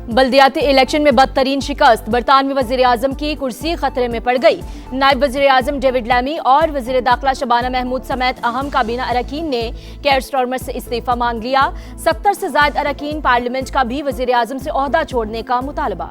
बल्दियाती election में बदतरीन शिकस्त, बरतानवी वजीर आजम की कुर्सी खतरे में पड़ गई। नायब वजीर आजम डेविड लैमी और वजीर दाखिला शबाना महमूद समेत अहम काबीना अरकान ने केयर स्टार्मर से इस्तीफा मांग लिया। 70 से ज्यादा अरकान पार्लियामेंट का भी वजीर आजम से ओहदा छोड़ने का मुतालबा।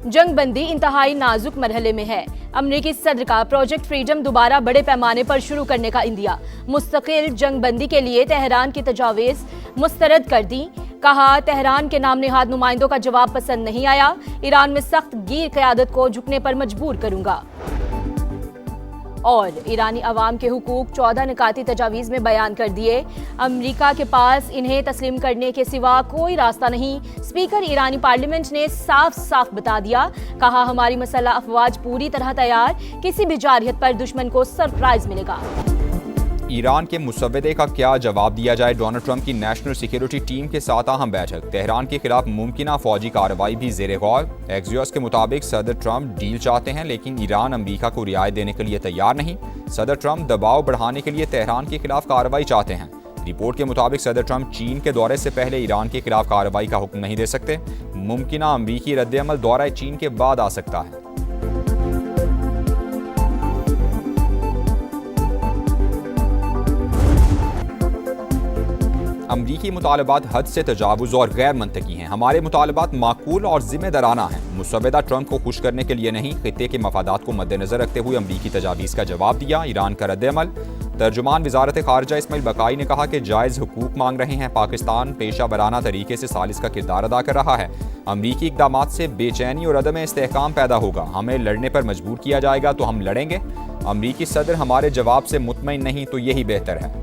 जंग बंदी इंतहाई नाजुक मरहले में है। अमरीकी सदर का प्रोजेक्ट फ्रीडम दोबारा बड़े पैमाने पर शुरू करने का इंदिया। मुस्तकिल जंग बंदी के लिए तेहरान की तजावीज़ मुस्तरद कर दी। कहा, तेहरान के नाम निहाद नुमाइंदों का जवाब पसंद नहीं आया। ईरान में सख्त गिर क़यादत को झुकने पर मजबूर करूंगा। और ईरानी अवाम के हुकूक 14 निकाती तजावीज़ में बयान कर दिए। अमरीका के पास इन्हें तस्लीम करने के सिवा कोई रास्ता नहीं। स्पीकर ईरानी पार्लियामेंट ने साफ साफ बता दिया। कहा, हमारी मसल्ह अफवाज पूरी तरह तैयार, किसी भी जारहियत पर दुश्मन को सरप्राइज मिलेगा। ईरान के मुसव्वदे का क्या जवाब दिया जाए। डोनाल्ड ट्रंप की नेशनल सिक्योरिटी टीम के साथ अहम बैठक। तेहरान के खिलाफ मुमकिना फौजी कार्रवाई भी ज़ेरे गौर। एक्सियोस के मुताबिक सदर ट्रंप डील चाहते हैं, लेकिन ईरान अमरीका को रियायत देने के लिए तैयार नहीं। सदर ट्रंप दबाव बढ़ाने के लिए तेहरान के खिलाफ कार्रवाई चाहते हैं। रिपोर्ट के मुताबिक सदर ट्रंप चीन के दौरे से पहले ईरान के खिलाफ कार्रवाई का हुक्म नहीं दे सकते। मुमकिना अमरीकी रद्द-ए-अमल दौरा चीन के बाद आ सकता है। अमरीकी मुतालबात हद से तजावुज़ और गैर मंतकी हैं। हमारे मुतालबात माकूल और जिम्मेदाराना हैं। मुसव्वदा ट्रंप को खुश करने के लिए नहीं, खित्ते के मफादात को मद्देनजर रखते हुए अमरीकी तजावीज़ का जवाब दिया। ईरान का रद्द-ए-अमल। तर्जुमान वजारत खारजा इस्माइल बकाई ने कहा कि जायज़ हुकूक मांग रहे हैं। पाकिस्तान पेशा वराना तरीके से सालिस का किरदार अदा कर रहा है। अमरीकी इक़दामात से बेचैनी और अदम इस्तेहकाम पैदा होगा। हमें लड़ने पर मजबूर किया जाएगा तो हम लड़ेंगे। अमरीकी सदर हमारे जवाब से मुतमईन नहीं तो यही बेहतर है।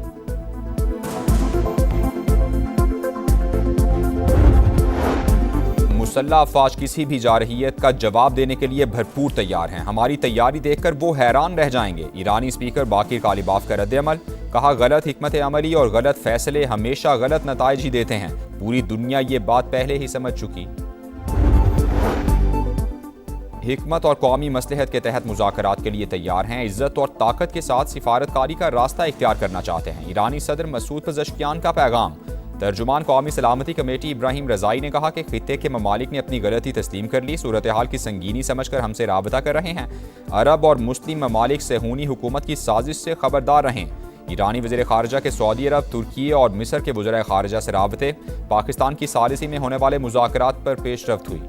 मुसल्लह अफवाज किसी भी जारहियत का जवाब देने के लिए भरपूर तैयार हैं। हमारी तैयारी देखकर वो हैरान रह जाएंगे। ईरानी स्पीकर बाकिर कालिबाफ का रद्द-ए-अमल। कहा, गलत हिकमत अमली और गलत फैसले हमेशा गलत नताइज ही देते हैं। पूरी दुनिया ये बात पहले ही समझ चुकी। हिकमत और कौमी मसलहत के तहत मुज़ाकरात के लिए तैयार हैं। इज्जत और ताकत के साथ सिफारतकारी का रास्ता इख्तियार करना चाहते हैं। ईरानी सदर मसूद पज़ेश्कियान का पैगाम। तर्जुमान कौमी सलामती कमेटी इब्राहिम रज़ाई ने कहा कि खित्ते के ममालिक ने अपनी गलती तस्लीम कर ली, सूरत हाल की संगीनी समझकर हमसे राबता कर रहे हैं। अरब और मुस्लिम ममालिक सेहूनी हुकूमत की साजिश से खबरदार रहें। ईरानी वज़ीर ख़ारजा के सऊदी अरब, तुर्की और मिस्र के वज़ीर ख़ारजा से राबते। पाकिस्तान की सालिसी में होने वाले मुज़ाकरात पर पेशरफ्त हुई।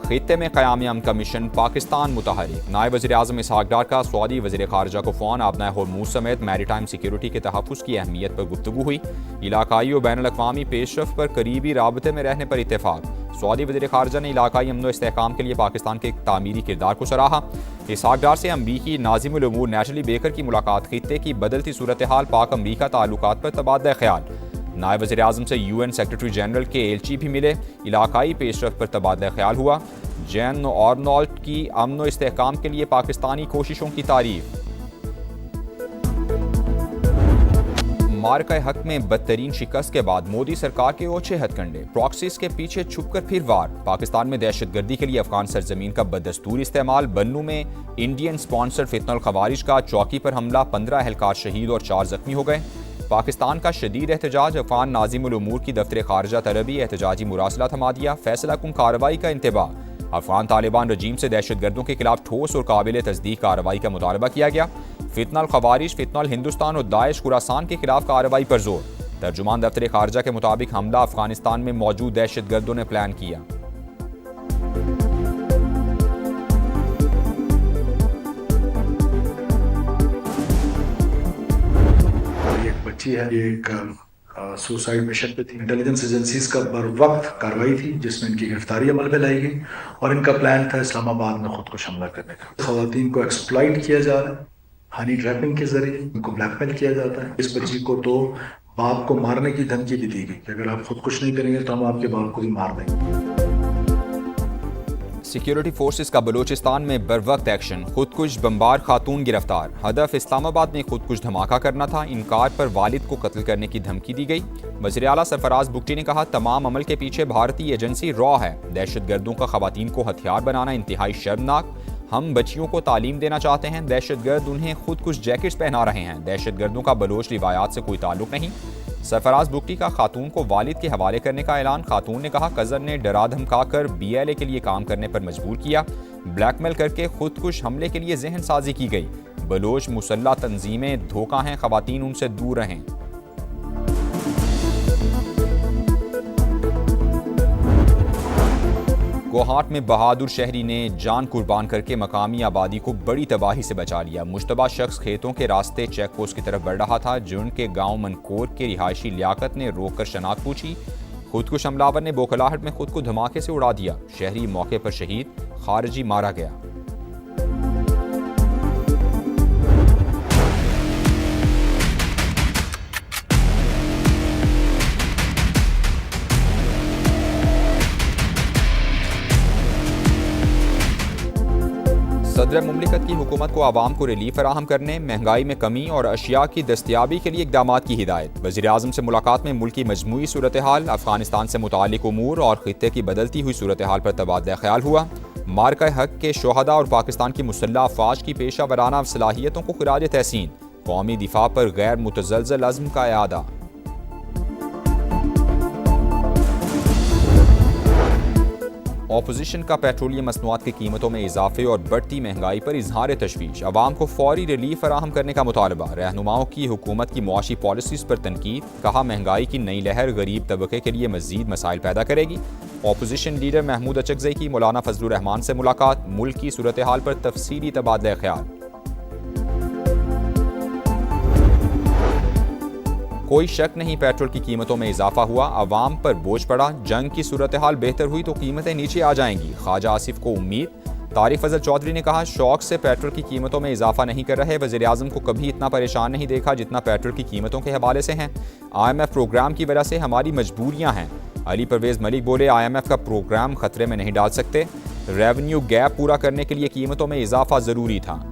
खित्ते में क़याम अमन का मिशन, पाकिस्तान मुतहरिक। नायब वज़ीर आज़म इसहाक़ डार का सऊदी वज़ीर ख़ारजा को फ़ोन। आबनाए होर्मुज़ समेत मैरीटाइम सिक्योरिटी के तहफ़्फ़ुज़ की अहमियत पर गुफ्तगू हुई। इलाकाई और बैनुल अक़वामी पेशरफ़्त पर करीबी राबते में रहने पर इत्तेफ़ाक़। सऊदी वज़ीर ख़ारजा ने इलाकाई अमन व इस्तेहकाम के लिए पाकिस्तान के तामीरी किरदार को सराहा। इसहाक़ डार से अमरीकी नाज़िमुल उमूर नेटली बेकर की मुलाकात। खित्ते की बदलती सूरत हाल, पाक अमरीका ताल्लुकात पर तबादला ख्याल। नायब वज़ीर आज़म से UN सेक्रेटरी जनरल के एलची भी मिले। इलाकाई पेशरफ्त पर तबादला ख्याल हुआ। जैन आर्नोल्ड की अमन व इस्तेहकाम के लिए पाकिस्तानी कोशिशों की तारीफ। मार्का हक में बदतरीन शिकस्त के बाद मोदी सरकार के ओछे हथकंडे। प्रॉक्सीज के पीछे छुपकर फिर वार। पाकिस्तान में दहशतगर्दी के लिए अफगान सरजमीन का बदस्तूर इस्तेमाल। बन्नू में इंडियन स्पॉन्सर फितनल खवारिज का चौकी पर हमला। 15 एहलकार शहीद और 4 जख्मी हो गए। पाकिस्तान का शदीद एहतजाज। अफगान नाज़िमुल उमूर की दफ्तर खारजा तलबी एहतजाजी मुरासला थमा दिया। फैसला कुन कार्रवाई का इंतबाह। अफगान तालिबान रजीम से दहशतगर्दों के खिलाफ ठोस और काबिल तस्दीक कार्रवाई का मुतालबा किया गया। फितनल खवारिज, फितनल हिंदुस्तान और दाइश खुरासान के खिलाफ कार्रवाई पर जोर। तर्जुमान दफ्तर खारजा के मुताबिक हमला अफगानिस्तान में मौजूद दहशतगर्दों ने प्लान किया। एक बच्ची है, एक सुसाइड मिशन पे थी। इंटेलिजेंस एजेंसीज का बर वक्त कार्रवाई थी जिसमें इनकी गिरफ्तारी अमल में लाई गई और इनका प्लान था इस्लामाबाद में खुद को हमला करने का। खवातीन को एक्सप्लॉइट किया जा रहा है, हनी ट्रैपिंग के जरिए इनको ब्लैकमेल किया जाता है। इस बच्ची को तो बाप को मारने की धमकी भी दी गई कि अगर आप खुद कुछ नहीं करेंगे तो हम आपके बाप को भी मार देंगे। सिक्योरिटी फोर्सेस का बलूचिस्तान में बरवक्त एक्शन, खुदकुश बमबार खातून गिरफ्तार। हदफ इस्लामाबाद में खुदकुश धमाका करना था, इनकार पर वालिद को कत्ल करने की धमकी दी गई। वज़ीर आला सरफराज बुगटी ने कहा, तमाम अमल के पीछे भारतीय एजेंसी रॉ है। दहशतगर्दों का खवातीन को हथियार बनाना इंतहाई शर्मनाक। हम बच्चियों को तालीम देना चाहते हैं, दहशतगर्द उन्हें खुदकुश जैकेट्स पहना रहे हैं। दहशतगर्दों का बलोच रिवायात से कोई ताल्लुक नहीं। सरफराज बुगटी का खातून को वालिद के हवाले करने का ऐलान। खातून ने कहा, कज़न ने डरा धमका कर BLA के लिए काम करने पर मजबूर किया। ब्लैकमेल करके खुदकुश हमले के लिए जहन साजी की गई। बलोच मुसल्ला तंजीमें धोखा हैं, खवातीन उनसे दूर रहें। कोहाट में बहादुर शहरी ने जान कुर्बान करके मकामी आबादी को बड़ी तबाही से बचा लिया। मुश्तबा शख्स खेतों के रास्ते चेक पोस्ट की तरफ बढ़ रहा था। जुन के गांव मनकोर के रिहायशी लियाकत ने रोककर शनाख्त पूछी। खुदकुश हमलावर ने बोखलाहट में खुद को धमाके से उड़ा दिया। शहरी मौके पर शहीद, खारजी मारा गया। सदर मुमलिकत की हुकूमत को आवाम को रिलीफ फराहम करने, महंगाई में कमी और अशिया की दस्तियाबी के लिए इक़दामात की हिदायत। वज़ीर आज़म से मुलाकात में मुल्क की मजमूई सूरत हाल, अफगानिस्तान से मुताल्लिक़ उमूर और ख़ित्ते की बदलती हुई सूरत हाल पर तबादला ख्याल हुआ। मार्का हक के शोहदा और पाकिस्तान की मुसल्लह अफ़वाज की पेशा वराना सलाहियतों को ख़िराज तहसीन। कौमी दिफा पर गैर मुतज़लज़ल अज़्म का इआदा। ऑपोजिशन का पेट्रोलियम मसनूआत की कीमतों में इजाफे और बढ़ती महंगाई पर इजहार तशवीश। अवाम को फौरी रिलीफ फराहम करने का मुतालबा। रहनुमाओं की हुकूमत की मुआशी पॉलिसीज़ पर तनकीद। कहा, महंगाई की नई लहर गरीब तबके के लिए मजीद मसाइल पैदा करेगी। ऑपोजिशन लीडर महमूद अचकज़ई की मौलाना फजलुर रहमान से मुलाकात। मुल्क की सूरत हाल पर तफसीली तबादला ख्याल। कोई शक नहीं, पेट्रोल की कीमतों में इजाफा हुआ, अवाम पर बोझ पड़ा। जंग की सूरत हाल बेहतर हुई तो कीमतें नीचे आ जाएंगी। ख्वाजा आसिफ को उम्मीद। तारिक फजल चौधरी ने कहा, शौक से पेट्रोल की कीमतों में इजाफा नहीं कर रहे। वज़ीर आज़म को कभी इतना परेशान नहीं देखा जितना पेट्रोल की कीमतों के हवाले से हैं। IMF प्रोग्राम की वजह से हमारी मजबूरियां हैं। अली परवेज़ मलिक बोले, IMF का प्रोग्राम खतरे में नहीं डाल सकते। रेवेन्यू गैप पूरा करने के लिए कीमतों में इजाफा ज़रूरी था।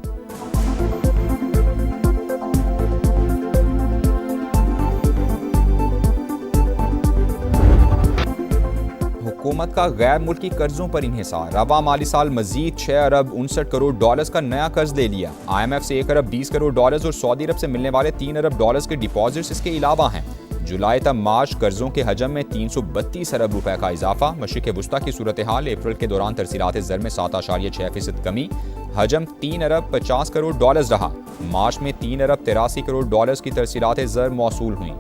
हुकूमत का गैर मुल्की कर्जों पर इन्हिसार। रवा माली साल मजीद 6 अरब 59 करोड़ डॉलर्स का नया कर्ज ले लिया। IMF से 1 अरब 20 करोड़ डॉलर्स और सऊदी अरब से मिलने वाले 3 अरब डॉलर्स के डिपॉजिट्स इसके अलावा हैं। जुलाई तक मार्च कर्जों के हजम में 332 अरब रुपए का इजाफा। मशरिक़ वुस्ता की सूरत हाल, अप्रैल के दौरान तरसीलात ज़र में 7.6% कमी। हजम 3 अरब 50 करोड़ डॉलर्स रहा। मार्च में 3 अरब 83 करोड़ डॉलर्स की तरसीलात ज़र मौसूल हुई।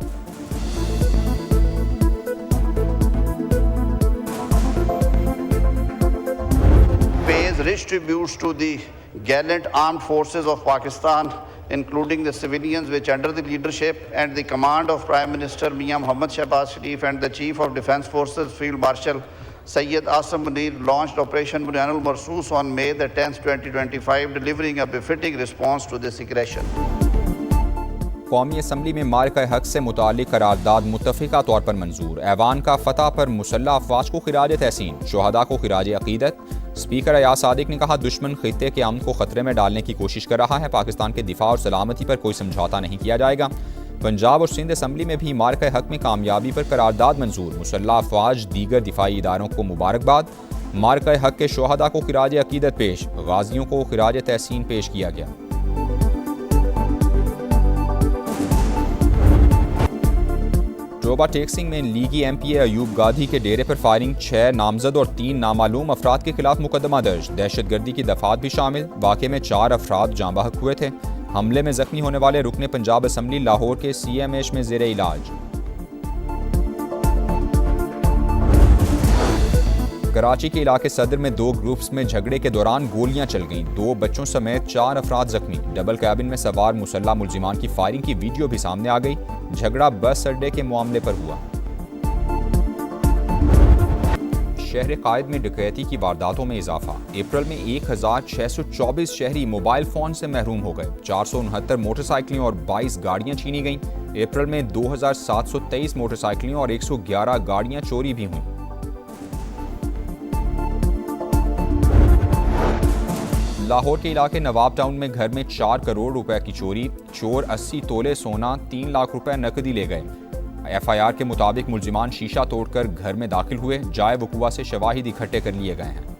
Rich tributes to the gallant armed forces of Pakistan, including the civilians, which under the leadership and the command of Prime Minister Mian Mohammad Shehbaz Sharif and the Chief of Defence Forces Field Marshal Syed Asim Munir launched Operation Bunyanul Marsus on May the 10th, 2025, delivering a befitting response to this aggression. कौमी assembly में मार्का हक से मुताल्लिक़ करारदाद मुत्तफ़िक़ा तौर पर मंजूर। ऐवान का फतह पर मुसल्लह अफ़वाज को ख़िराज तहसीन, शोहदा को ख़िराज अक़ीदत। स्पीकर अयाज सादिक ने कहा, दुश्मन ख़ित्ते के अमन को ख़तरे में डालने की कोशिश कर रहा है। पाकिस्तान के दिफा और सलामती पर कोई समझौता नहीं किया जाएगा। पंजाब और सिंध असम्बली में भी मार्का हक में कामयाबी पर करारदाद मंजूर। मुसल्लह अफ़वाज दीगर दिफाई इदारों को मुबारकबाद। मार्का हक के शोहदा को ख़िराज अक़ीदत पेश, गाज़ियों को ख़िराज तहसीन पेश किया गया। जोबा टेक्सिंग में लीगी MPA अयूब गाधी के डेरे पर फायरिंग। 6 नामजद और 3 नामालूम अफराद के खिलाफ मुकदमा दर्ज। दहशतगर्दी की दफात भी शामिल। वाक़े में 4 अफराद जाँ बहक हुए थे। हमले में जख्मी होने वाले रुकने पंजाब असम्बली लाहौर के CMH में ज़ेरे इलाज। कराची के इलाके सदर में 2 ग्रुप्स में झगड़े के दौरान गोलियां चल गईं। 2 बच्चों समेत 4 अफराद जख्मी। डबल कैबिन में सवार मुसल्लह मुल्जिमान की फायरिंग की वीडियो भी सामने आ गई। झगड़ा बस अड्डे के मामले पर हुआ। शहर कायद में डकैती की वारदातों में इजाफा। अप्रैल में 1624 शहरी मोबाइल फ़ोन से महरूम हो गए। 469 मोटरसाइकिलें और 22 गाड़ियां छीनी गईं। अप्रैल में 2723 मोटरसाइकिलें और 111 गाड़ियां चोरी भी हुईं। लाहौर के इलाके नवाब टाउन में घर में 4 करोड़ रुपए की चोरी, चोर 80 तोले सोना 3 लाख रुपए नकदी ले गए। FIR के मुताबिक मुलजिमान शीशा तोड़कर घर में दाखिल हुए, जाए वकुआ से शवाहिद इकट्ठे कर लिए गए हैं।